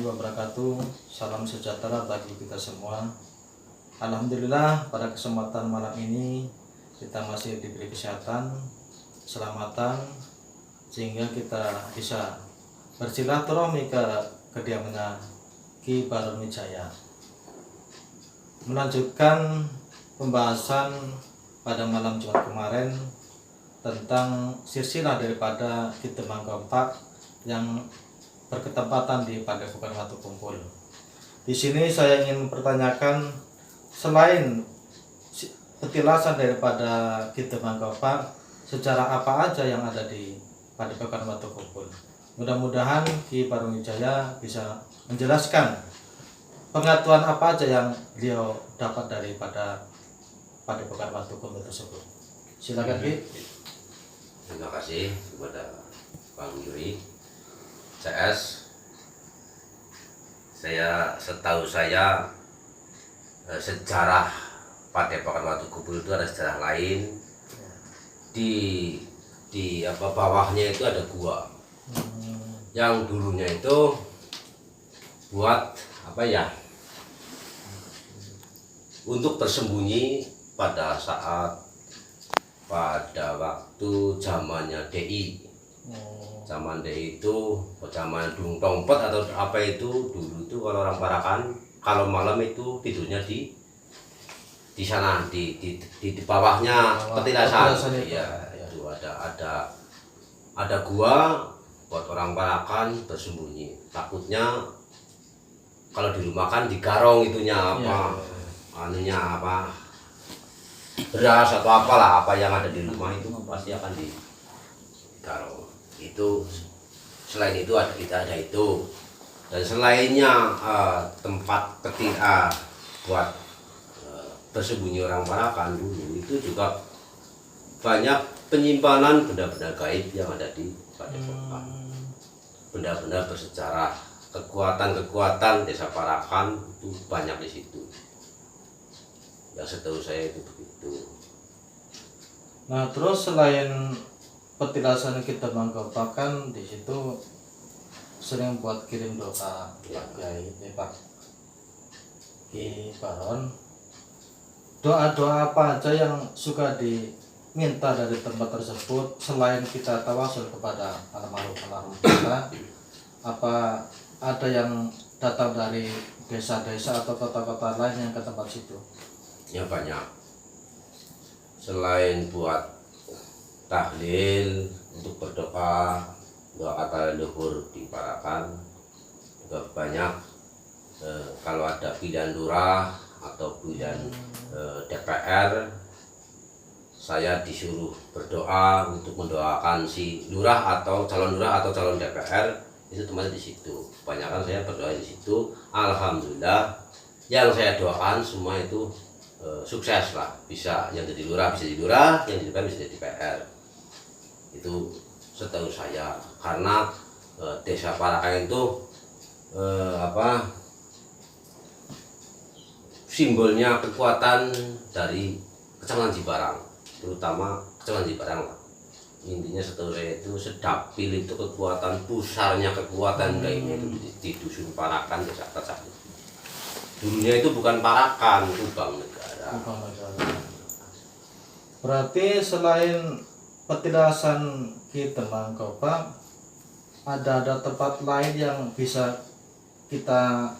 warahmatullahi wabarakatuh. Salam sejahtera bagi kita semua. Alhamdulillah pada kesempatan malam ini kita masih diberi kesehatan, keselamatan, sehingga kita bisa bersilaturahmi ke kediamannya Ki Barunwijaya. Melanjutkan pembahasan pada malam Jumat kemarin tentang silsilah daripada Ki Demang Kompak yang berketempatan di Padepokan Watu Kumpul. Di sini saya ingin mempertanyakan, selain petilasan daripada Ki Demang Kompak, sejarah apa aja yang ada di Padepokan Watu Kumpul? Mudah-mudahan Ki Barunwijaya bisa menjelaskan pengetahuan apa aja yang beliau dapat daripada Padepokan Watu Kumpul tersebut. Silakan Ki. Terima kasih kepada Bang Yuri. Setahu saya sejarah Padepokan Watu Kumpul itu ada sejarah lain. Di bawahnya itu ada gua. Yang dulunya itu buat untuk bersembunyi pada waktu zamannya DI. Zaman DI itu zaman Dung Tompet atau apa itu, dulu itu kalau orang Parakan kalau malam itu tidurnya di sana di bawahnya petilasan. Iya, itu ada gua buat orang Parakan bersembunyi. Takutnya kalau di rumah kan digarong itunya beras atau apalah yang ada di rumah itu pasti akan digarong. Itu selain itu kita ada itu, dan selainnya tempat buat bersembunyi orang Parakan dulu itu juga banyak penyimpanan benda-benda gaib yang ada di Padepokan. Benda-benda bersejarah, kekuatan desa Parakan itu banyak di situ. Yang setahu saya itu begitu. Nah, terus selain petilasan Ki Demang Kompak kan di situ sering buat kirim doa Pak Kiai, Pak Ki Baron. Doa-doa apa aja yang suka diminta dari tempat tersebut selain kita tawasul kepada almarhum kita? Apa ada yang datang dari desa-desa atau kota-kota lain yang ke tempat situ? Ya banyak. Selain buat tahlil untuk berdoa, doa kata leluhur di Parakan juga banyak. Kalau ada pilihan lurah atau pilihan DPR, saya disuruh berdoa untuk mendoakan si lurah atau calon DPR, itu tempatnya di situ. Kebanyakan saya berdoa di situ. Alhamdulillah yang saya doakan semua itu sukses lah, bisa yang jadi lurah bisa jadi lurah, yang jadi DPR bisa jadi DPR. Itu setahu saya, karena desa Parakan itu simbolnya kekuatan dari Kecamatan Cibarang, terutama Kecamatan Cibarang lah. Intinya setahu saya itu Sedapil itu kekuatan pusarnya, kekuatan gaibnya itu di dusun Parakan, desa Kecamatan. Dulunya itu bukan Parakan, itu Bank Negara. Berarti selain petilasan Ki Demang Kompak, ada tempat lain yang bisa kita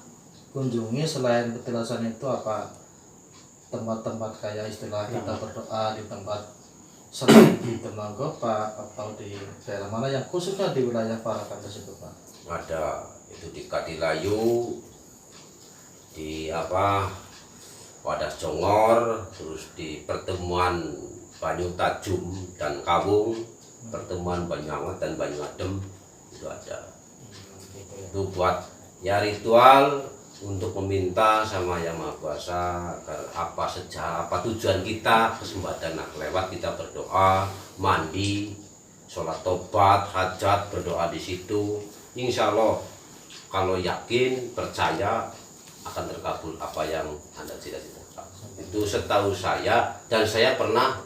kunjungi selain petilasan itu? Apa tempat-tempat kayak istilah kita berdoa di tempat selain Ki Demang Kompak atau di daerah mana yang khususnya di wilayah Parakan tersebut, Pak? Ada itu di Kadilayu, di Wadas Jongor, terus di pertemuan Banyu Tajum dan Kawung, pertemuan Banyuwanget dan Banyuadem itu ada. Itu buat ritual untuk meminta sama Yang Maha Kuasa agar apa tujuan kita kesempatan lewat kita berdoa, mandi, sholat tobat, hajat, berdoa di situ. Insya Allah kalau yakin, percaya akan terkabul apa yang Anda cita-citakan. Itu setahu saya, dan saya pernah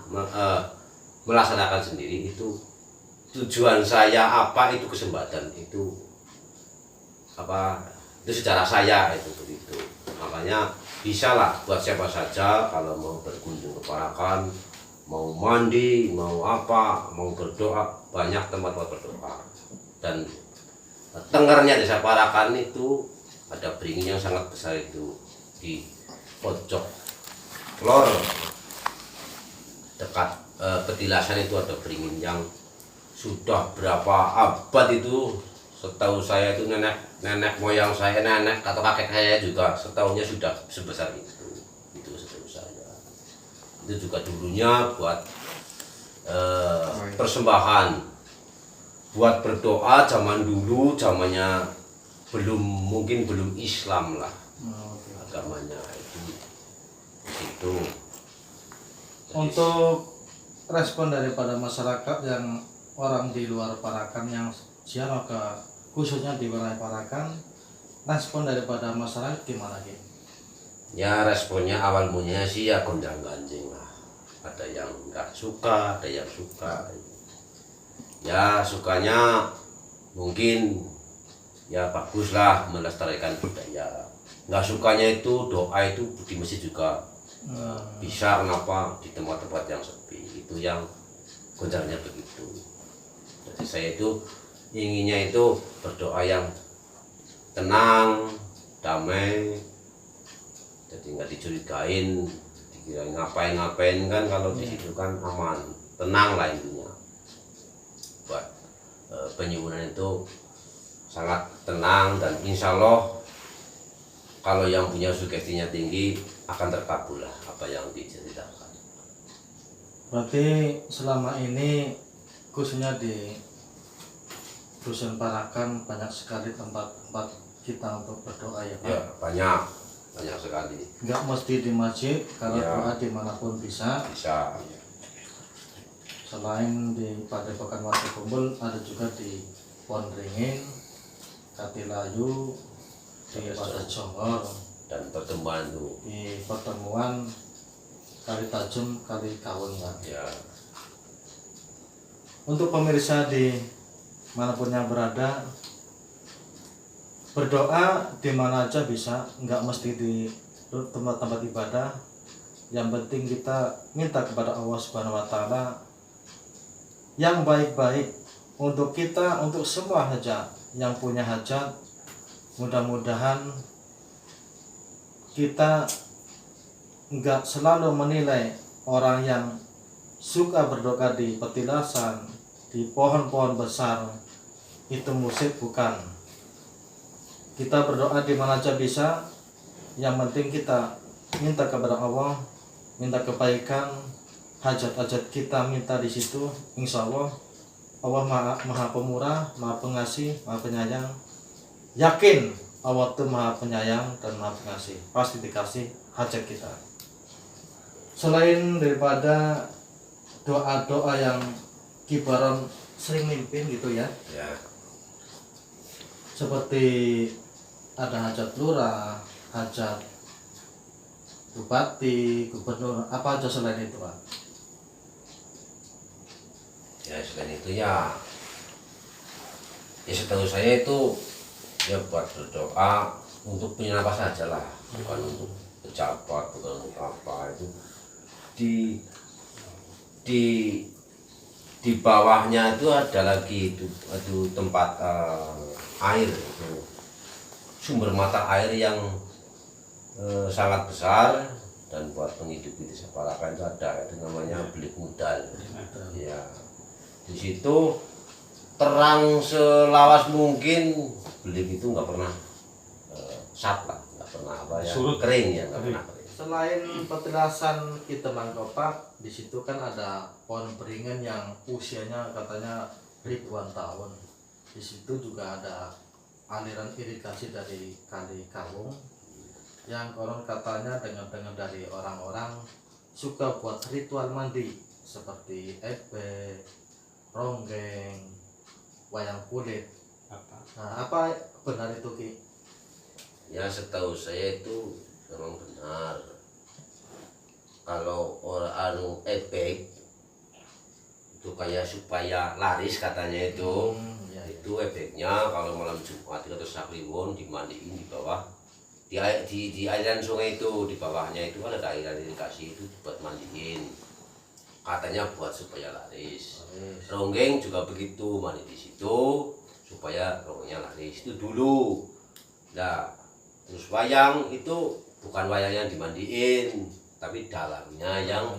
melaksanakan sendiri. Itu tujuan saya itu kesempatan itu Itu sejarah saya itu begitu. Makanya bisa lah buat siapa saja kalau mau berkunjung ke Parakan, mau mandi, mau apa, mau berdoa, banyak tempat buat berdoa. Dan tenggernya desa Parakan itu ada beringin yang sangat besar itu di pojok lor dekat petilasan itu ada beringin yang sudah berapa abad itu. Setahu saya itu nenek moyang saya, nenek atau kakek saya juga setahunya sudah sebesar itu setahu saya. Itu juga dulunya buat persembahan, buat berdoa zaman dulu, zamannya mungkin belum Islam lah agamanya itu. Untuk respon daripada masyarakat yang orang di luar Parakan yang ziarah ke khususnya di wilayah Parakan, respon daripada masyarakat gimana gitu? Ya responnya awal mulanya sih ya gonjang ganjing lah. Ada yang nggak suka, ada yang suka. Ya sukanya mungkin ya baguslah melestarikan budaya. Nggak sukanya itu doa itu di masjid juga bisa, kenapa di tempat-tempat yang sepi itu yang gonjangnya begitu. Jadi saya itu inginnya itu berdoa yang tenang, damai, jadi nggak dicurigain, dikira ngapain kan. Kalau di situ kan aman, tenang lah intinya. Buat penyuwunan itu sangat tenang, dan insya Allah kalau yang punya sugestinya tinggi akan terkabul lah apa yang diceritakan. Berarti selama ini khususnya di Dusun Parakan banyak sekali tempat-tempat kita untuk berdoa ya Pak? Ya banyak sekali. Nggak mesti di masjid, kalau Ya. doa dimanapun bisa. Selain di Padepokan Warga Kumpul, ada juga di Pondringin, Katilayu, di Wadas Jongor, Dan pertemuan itu di pertemuan Kali Tajam, Kali Kawun Pak. ya Untuk pemirsa di manapun yang berada, berdoa di mana aja bisa, nggak mesti di tempat-tempat ibadah. Yang penting kita minta kepada Allah Subhanahu wa Ta'ala yang baik-baik untuk kita, untuk semua hajat yang punya hajat. Mudah-mudahan kita nggak selalu menilai orang yang suka berdoa di petilasan, di pohon-pohon besar, itu musyrik, bukan. Kita berdoa di mana aja bisa, yang penting kita minta kepada Allah, minta kebaikan, hajat-hajat kita minta di situ. Insya Allah Allah maha pemurah, maha pengasih, maha penyayang. Yakin Allah itu maha penyayang dan maha pengasih, pasti dikasih hajat kita. Selain daripada doa-doa yang kibaran sering mimpin gitu ya, seperti ada hajat lurah, hajat bupati, gubernur, apa aja selain itu Pak? Ya selain itu ya setahu saya itu ya buat berdoa untuk punya apa saja lah, bukan untuk pejabat, bukan untuk apa. Itu di bawahnya itu ada lagi itu tempat air, itu sumber mata air yang sangat besar, dan buat penghidupi desa Parakan itu ada, itu namanya Belik Mudal. Ya di situ terang selawas mungkin, belik itu nggak pernah satlah, nggak pernah apa ya, kering ya, nggak pernah kering. Selain petilasan Kiteman Kopak, di situ kan ada pohon beringin yang usianya katanya ribuan tahun. Di situ juga ada aliran irigasi dari Kali Kawung yang konon katanya dengar-dengar dari orang-orang suka buat ritual mandi seperti ebe, ronggeng, wayang kulit. Nah, apa benar itu Ki? Ya setahu saya itu memang benar. Kalau orang ebek itu kayak supaya laris katanya itu, Ya. itu efeknya kalau malam Jumat itu atau Sakliwon dimandiin di bawah di aliran sungai itu, di bawahnya itu kan ada aliran irigasi itu buat mandiin, katanya buat supaya laris. Ronggeng juga begitu, mandi di situ supaya ronggengnya laris itu dulu. Nah terus wayang itu bukan wayang yang dimandiin, tapi dalamnya yang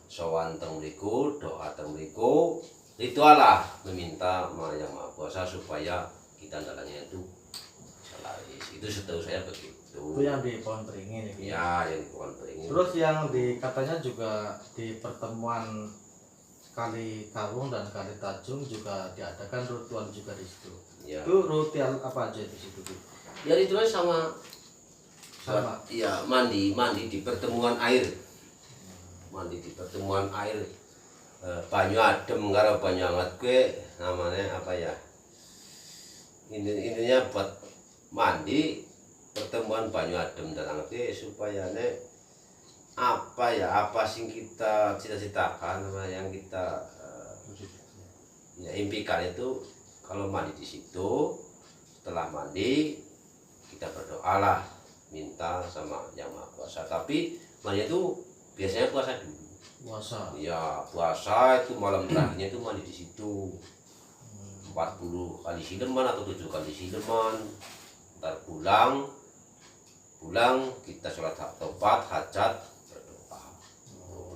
sowan teng mriku, doa teng mriku, ritual lah meminta Yang Maha Kuasa supaya kita dalangnya itu bisa laris. Itu setahu saya begitu. Itu yang di pohon beringin ya. Ya, yang di pohon beringin. Terus yang katanya juga di pertemuan Kali Kawung dan Kali Tajung juga diadakan ritual juga di situ. Ya. Itu ritual apa aja di situ? Ya ritual sama. Ya, mandi di pertemuan air. Mandi di pertemuan air. Banyu adem karo banyu hangat kuwi namanya apa ya? Intinya buat mandi pertemuan banyu adem dan hangat supaya apa sing kita cita-citakan sama yang kita ya impikan itu kalau mandi di situ. Setelah mandi kita berdoalah minta sama Yang Maha Kuasa, tapi mandi itu biasanya puasa dulu. Ya puasa itu malam terakhirnya itu mandi di situ 40 kali sileman atau 7 kali sileman. Ntar pulang kita sholat tobat hajat berdoa.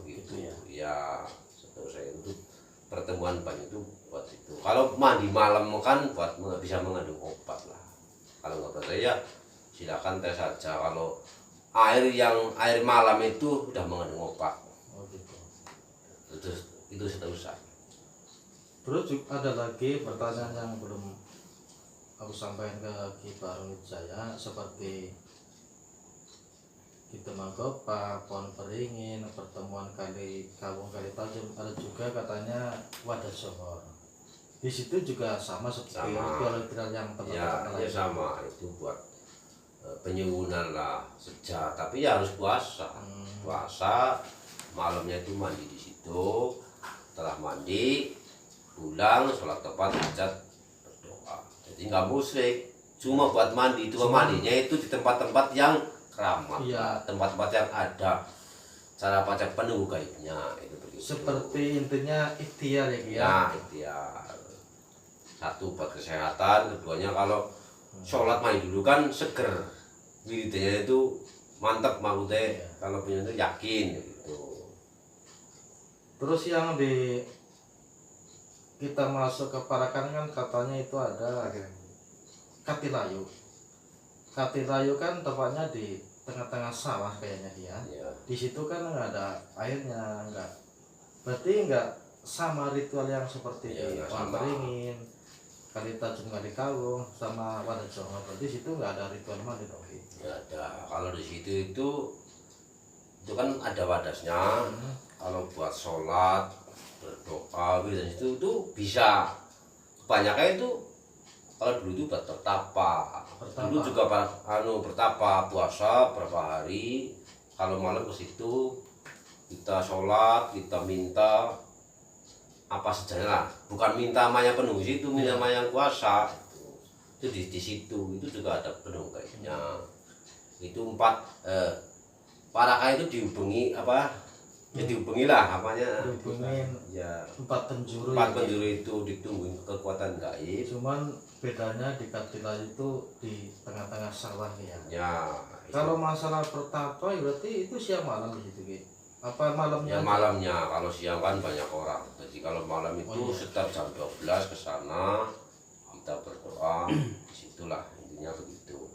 Gitu ya. Setahu saya itu pertemuan banyak itu buat itu. Kalau mandi malam kan buat bisa mengandung obat lah. Kalau nggak percaya silakan tes saja. Kalau air malam itu udah mengandung obat. Itu setahu saya. Terus ada lagi pertanyaan yang belum aku sampaikan ke Ki Barung Wijaya, seperti kita Mangkopa, pohon beringin, pertemuan Kali Kawung, Kali Tajung, ada juga katanya wadah Johor. Di situ juga sama seperti ritual yang tempat-tempat ya sama, itu buat penyuwunan lah sejak, tapi ya harus puasa. Puasa malamnya itu mandi di situ, setelah mandi pulang sholat tepat hajat berdoa. Jadi nggak musyrik, cuma buat mandi itu mandinya itu di tempat-tempat yang keramat, tempat-tempat yang ada cara baca penunggu gaibnya itu begitu. Seperti intinya ikhtiar ya. Ya ikhtiar. Satu buat kesehatan, keduanya kalau sholat mandi dulu kan seger, wiridnya itu mantap maksudnya. Kalau punya itu yakin gitu. Terus yang kita masuk ke Parakan kan katanya itu ada Katilayu. Katilayu kan tempatnya di tengah-tengah sawah kayaknya dia. Di situ kan nggak ada airnya, nggak. Berarti nggak sama ritual yang seperti di pohon beringin, Kali Tajung, Kali Kawung, sama wadah Johor. Berarti situ nggak ada ritual mandi dong? Nggak ada. Kalau di situ itu kan ada wadahnya. Kalau buat sholat berdoa dan itu bisa. Kebanyakan itu kalau dulu itu buat bertapa. Dulu juga bertapa puasa berapa hari. Kalau malam ke situ kita sholat, kita minta apa saja lah. Bukan minta sama yang penuh itu, minta sama yang kuasa. Itu di situ itu juga ada penuh kayaknya. Itu Parakan itu dihubungi apa? Ya dihubungi lah apanya. Dihubungin ya empat penjuru. Itu ditungguin kekuatan gaib. Cuman bedanya di Katilayu itu di tengah-tengah sawah ya. Kalau masalah pertapa berarti itu siang malam di situ gitu. Apa malamnya? Ya malamnya, kalau siang kan banyak orang. Jadi kalau malam itu setiap jam 12 ke sana kita berdoa, disitulah intinya begitu.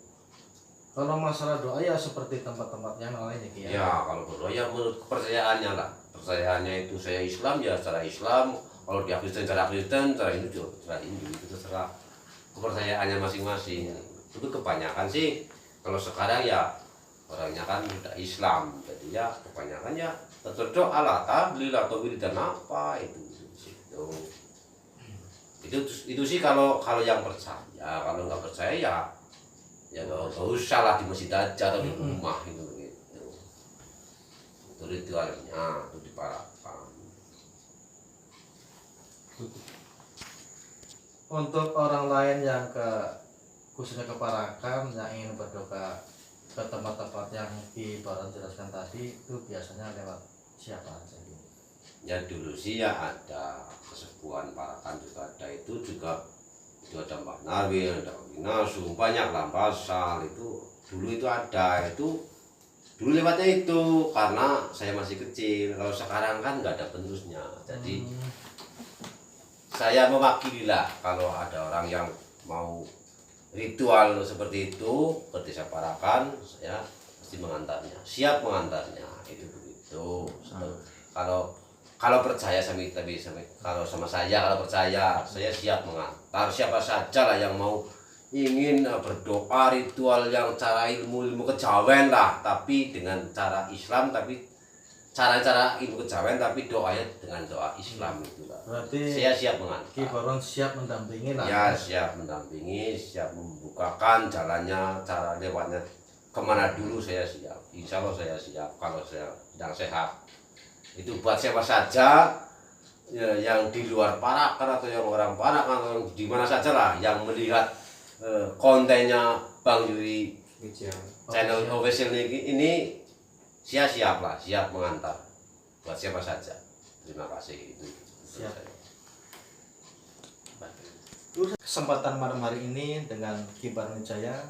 Kalau masalah doa ya seperti tempat-tempat yang lain ya. Ya kalau berdoa ya menurut kepercayaannya lah. Percayaannya itu saya Islam ya secara Islam. Kalau dia Kristen secara Kristen, secara Hindu juga secara Hindu, itu terserah kepercayaannya masing-masing. Itu kebanyakan sih kalau sekarang ya orangnya kan udah Islam, jadi ya kebanyakan ya berdoa lah, tahlil atau wiridan apa itu sih kalau yang percaya. Kalau nggak percaya ya nggak usah lah di masjid aja atau di rumah itu begitu. Itu ritualnya itu di Parakan. Untuk orang lain yang khususnya ke Parakan yang ingin berdoa ke tempat-tempat yang Ki Baron jelaskan tadi, itu biasanya lewat siapa aja? Ya dulu sih ya ada kesepuhan Parakan juga ada, itu juga ada Mbah Narwil, ada Winasum, banyak lah Basal itu dulu itu ada, itu dulu lewatnya itu karena saya masih kecil. Kalau sekarang kan nggak ada penerusnya, jadi saya mewakili lah kalau ada orang yang mau ritual seperti itu ke desa Parakan, saya pasti mengantarnya, siap mengantarnya, itu begitu. Kalau kalau percaya kalau sama saya, kalau percaya saya siap mengantar siapa saja lah yang mau ingin berdoa ritual yang cara ilmu kejawen lah, tapi dengan cara Islam, tapi cara ilmu kejawen tapi doanya dengan doa Islam itu lah. Berarti Saya siap Ki mengantar. Baron siap mendampingi lah. Ya siap mendampingi, siap membukakan jalannya, cara lewatnya kemana dulu saya siap. Insya Allah saya siap kalau saya sedang sehat. Itu buat siapa saja ya, yang di luar Parakan atau yang orang Parakan atau yang di mana saja lah yang melihat kontennya Bang Yuri channel official ini saya siap lah, siap mengantar buat siapa saja. Terima kasih itu. Siap. Kesempatan malam hari ini dengan Ki Baron Wijaya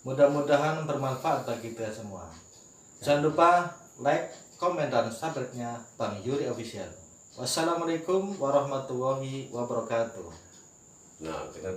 mudah-mudahan bermanfaat bagi kita semua. Jangan lupa like, komen, dan subscribe-nya Bang Yuri Official. Wassalamualaikum warahmatullahi wabarakatuh. Nah, kita